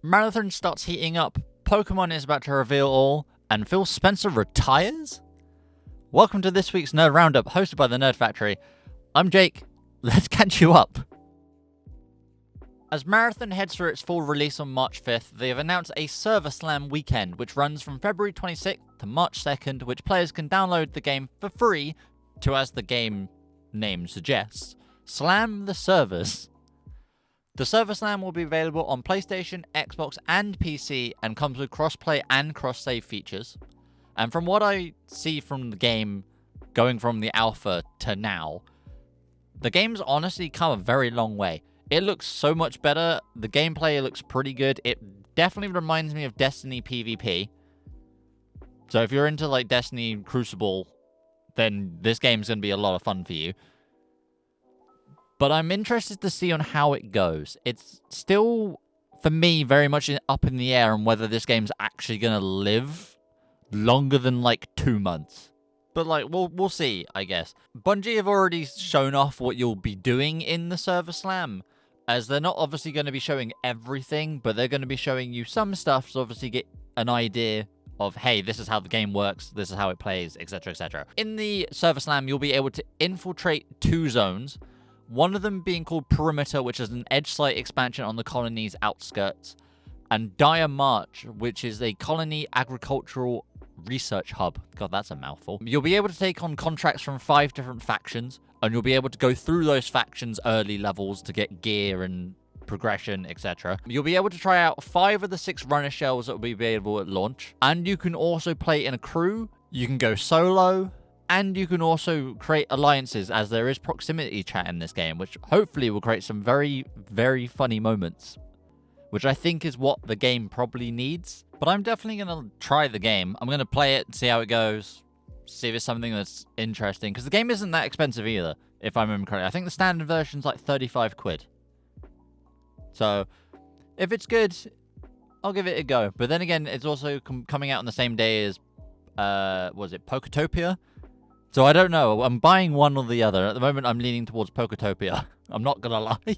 Marathon starts heating up, Pokemon is about to reveal all, and Phil Spencer retires? Welcome to this week's Nerd Roundup, hosted by the Nerd Factory. I'm Jake. Let's catch you up. As Marathon heads for its full release on March 5th, they have announced a Server Slam weekend, which runs from February 26th to March 2nd, which players can download the game for free to, as the game name suggests, slam the servers. The Server Slam will be available on PlayStation, Xbox, and PC, and comes with crossplay and cross-save features. And from what I see from the game, going from the alpha to now, the game's honestly come a very long way. It looks so much better. The gameplay looks pretty good. It definitely reminds me of Destiny PvP. So if you're into like Destiny Crucible, then this game's going to be a lot of fun for you. But I'm interested to see on how it goes. It's still, for me, very much up in the air on whether this game's actually going to live longer than like 2 months. But like, we'll see, I guess. Bungie have already shown off what you'll be doing in the Server Slam, as they're not obviously going to be showing everything, but they're going to be showing you some stuff to obviously get an idea of, hey, this is how the game works, this is how it plays, etc, etc. In the Server Slam, you'll be able to infiltrate 2 zones, one of them being called Perimeter, which is an edge site expansion on the colony's outskirts, and Dire March, which is a colony agricultural research hub. God, that's a mouthful. You'll be able to take on contracts from 5 different factions, and you'll be able to go through those factions' early levels to get gear and progression, etc. You'll be able to try out 5 of the 6 runner shells that will be available at launch, and you can also play in a crew, you can go solo, and you can also create alliances, as there is proximity chat in this game, which hopefully will create some very, very funny moments, which I think is what the game probably needs. But I'm definitely going to try the game. I'm going to play it, see how it goes, see if it's something that's interesting, because the game isn't that expensive either, if I remember correctly. I think the standard version's like 35 quid. So, if it's good, I'll give it a go. But then again, it's also coming out on the same day as, was it Poketopia? So I don't know. I'm buying one or the other. At the moment, I'm leaning towards Poketopia. I'm not going to lie.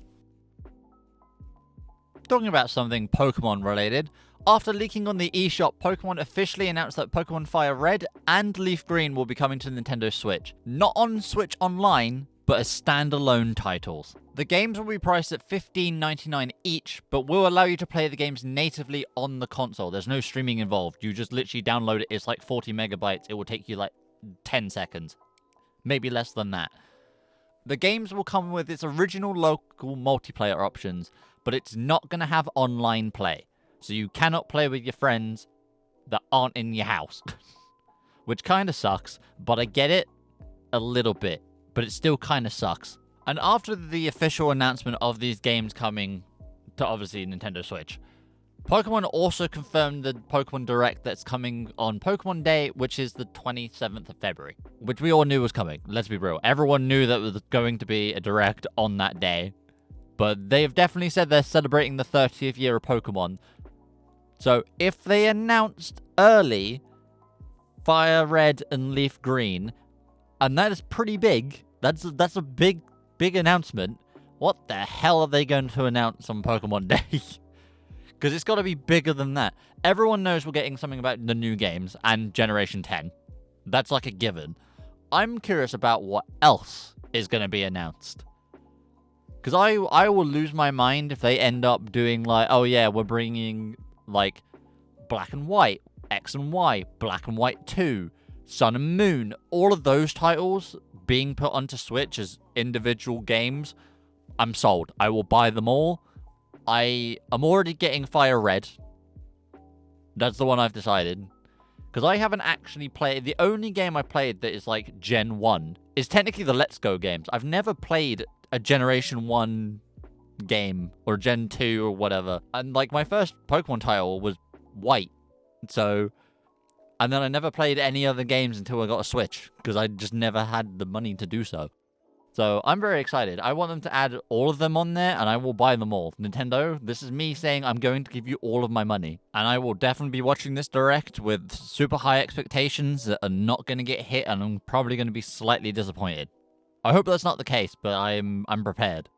Talking about something Pokemon related, after leaking on the eShop, Pokemon officially announced that Pokemon Fire Red and Leaf Green will be coming to Nintendo Switch. Not on Switch Online, but as standalone titles. The games will be priced at $15.99 each, but will allow you to play the games natively on the console. There's no streaming involved. You just literally download it. It's like 40 megabytes. It will take you like 10 seconds. Maybe less than that. The games will come with its original local multiplayer options, but it's not going to have online play. So you cannot play with your friends that aren't in your house. Which kind of sucks, but I get it a little bit. But it still kind of sucks. And after the official announcement of these games coming to obviously Nintendo Switch, Pokemon also confirmed the Pokemon Direct that's coming on Pokemon Day, which is the 27th of February. Which we all knew was coming, let's be real. Everyone knew that was going to be a Direct on that day. But they have definitely said they're celebrating the 30th year of Pokemon. So if they announced early Fire Red and Leaf Green, and that is pretty big, that's a big announcement, what the hell are they going to announce on Pokemon Day? Because it's got to be bigger than that. Everyone knows we're getting something about the new games and Generation 10. That's like a given. I'm curious about what else is going to be announced. Because I will lose my mind if they end up doing like, oh yeah, we're bringing like Black and White, X and Y, Black and White 2, Sun and Moon, all of those titles being put onto Switch as individual games. I'm sold. I will buy them all. I am already getting Fire Red. That's the one I've decided. Because I haven't actually played... The only game I played that is like Gen 1 is technically the Let's Go games. I've never played a Generation 1 game or Gen 2 or whatever. And like my first Pokemon title was White. So... And then I never played any other games until I got a Switch. Because I just never had the money to do so. So I'm very excited. I want them to add all of them on there, and I will buy them all. Nintendo, this is me saying I'm going to give you all of my money. And I will definitely be watching this Direct with super high expectations that are not going to get hit, and I'm probably going to be slightly disappointed. I hope that's not the case, but I'm prepared.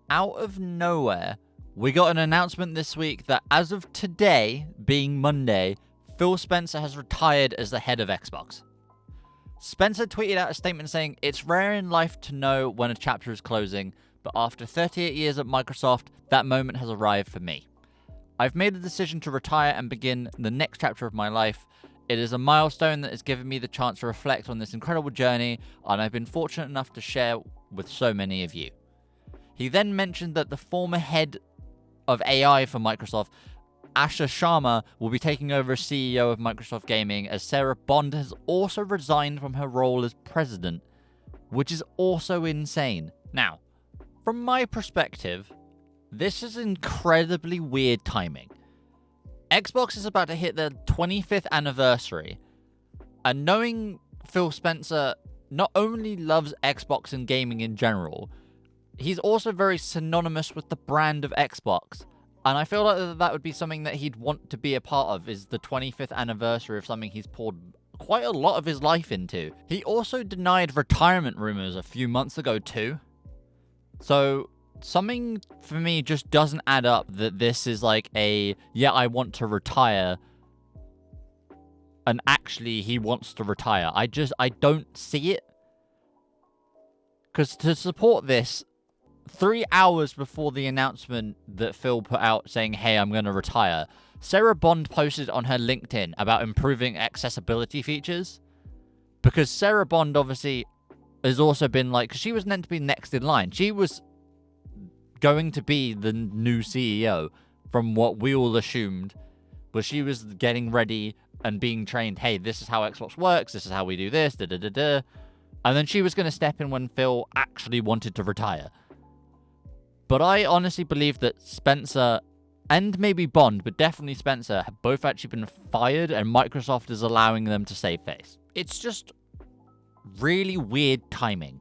Out of nowhere, We got an announcement this week that as of today, being Monday, Phil Spencer has retired as the head of Xbox. Spencer tweeted out a statement saying, "It's rare in life to know when a chapter is closing, but after 38 years at Microsoft, that moment has arrived for me. I've made the decision to retire and begin the next chapter of my life. It is a milestone that has given me the chance to reflect on this incredible journey, and I've been fortunate enough to share with so many of you." He then mentioned that the former head of AI for Microsoft, Asha Sharma, will be taking over as CEO of Microsoft Gaming, as Sarah Bond has also resigned from her role as president, which is also insane. Now, from my perspective, this is incredibly weird timing. Xbox is about to hit their 25th anniversary, and knowing Phil Spencer not only loves Xbox and gaming in general, he's also very synonymous with the brand of Xbox. And I feel like that would be something that he'd want to be a part of, is the 25th anniversary of something he's poured quite a lot of his life into. He also denied retirement rumors a few months ago too. So something for me just doesn't add up that this is like a, yeah, I want to retire, and actually he wants to retire. I don't see it. Because to support this, 3 hours before the announcement that Phil put out saying, "Hey, I'm going to retire," Sarah Bond posted on her LinkedIn about improving accessibility features. Because Sarah Bond obviously has also been like, cause she was meant to be next in line. She was going to be the new CEO from what we all assumed, but she was getting ready and being trained. Hey, this is how Xbox works. This is how we do this. Da da da da. And then she was going to step in when Phil actually wanted to retire. But I honestly believe that Spencer, and maybe Bond, but definitely Spencer, have both actually been fired, and Microsoft is allowing them to save face. It's just really weird timing.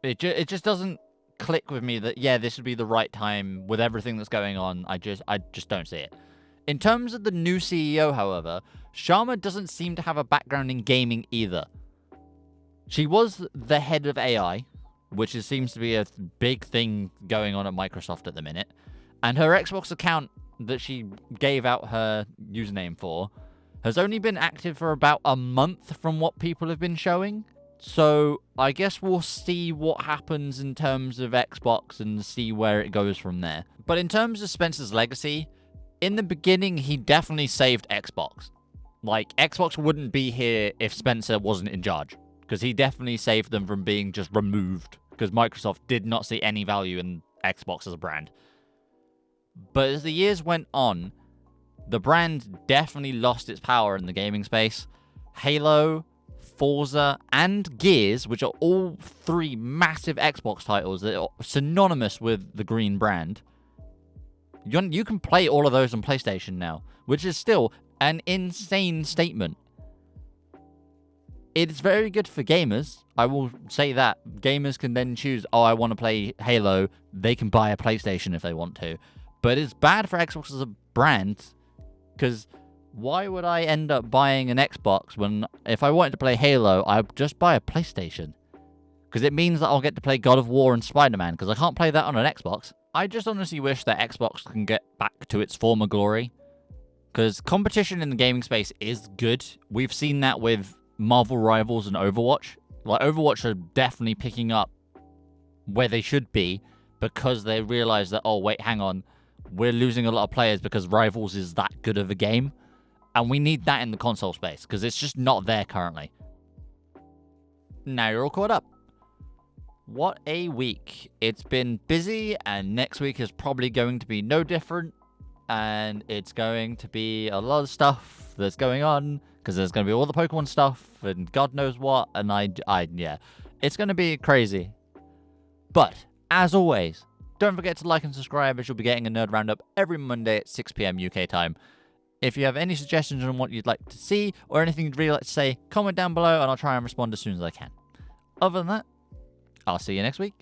It just doesn't click with me that, yeah, this would be the right time with everything that's going on. I just don't see it. In terms of the new CEO, however, Sharma doesn't seem to have a background in gaming either. She was the head of AI, which seems to be a big thing going on at Microsoft at the minute. And her Xbox account that she gave out her username for has only been active for about a month from what people have been showing. So I guess we'll see what happens in terms of Xbox and see where it goes from there. But in terms of Spencer's legacy, in the beginning, he definitely saved Xbox. Like, Xbox wouldn't be here if Spencer wasn't in charge, because he definitely saved them from being just removed, because Microsoft did not see any value in Xbox as a brand. But as the years went on, the brand definitely lost its power in the gaming space. Halo, Forza, and Gears, which are all three massive Xbox titles that are synonymous with the green brand. You can play all of those on PlayStation now, which is still an insane statement. It's very good for gamers. I will say that. Gamers can then choose, oh, I want to play Halo. They can buy a PlayStation if they want to. But it's bad for Xbox as a brand, because why would I end up buying an Xbox when, if I wanted to play Halo, I'd just buy a PlayStation? Because it means that I'll get to play God of War and Spider-Man, because I can't play that on an Xbox. I just honestly wish that Xbox can get back to its former glory, because competition in the gaming space is good. We've seen that with Marvel Rivals and Overwatch. Like, Overwatch are definitely picking up where they should be, because they realize that, oh, wait, hang on, we're losing a lot of players because Rivals is that good of a game. And we need that in the console space, because it's just not there currently. Now you're all caught up. What a week. It's been busy, and next week is probably going to be no different. And it's going to be a lot of stuff that's going on, because there's going to be all the Pokemon stuff and God knows what. And yeah, it's going to be crazy. But as always, don't forget to like and subscribe, as you'll be getting a Nerd Roundup every Monday at 6 PM UK time. If you have any suggestions on what you'd like to see or anything you'd really like to say, comment down below and I'll try and respond as soon as I can. Other than that, I'll see you next week.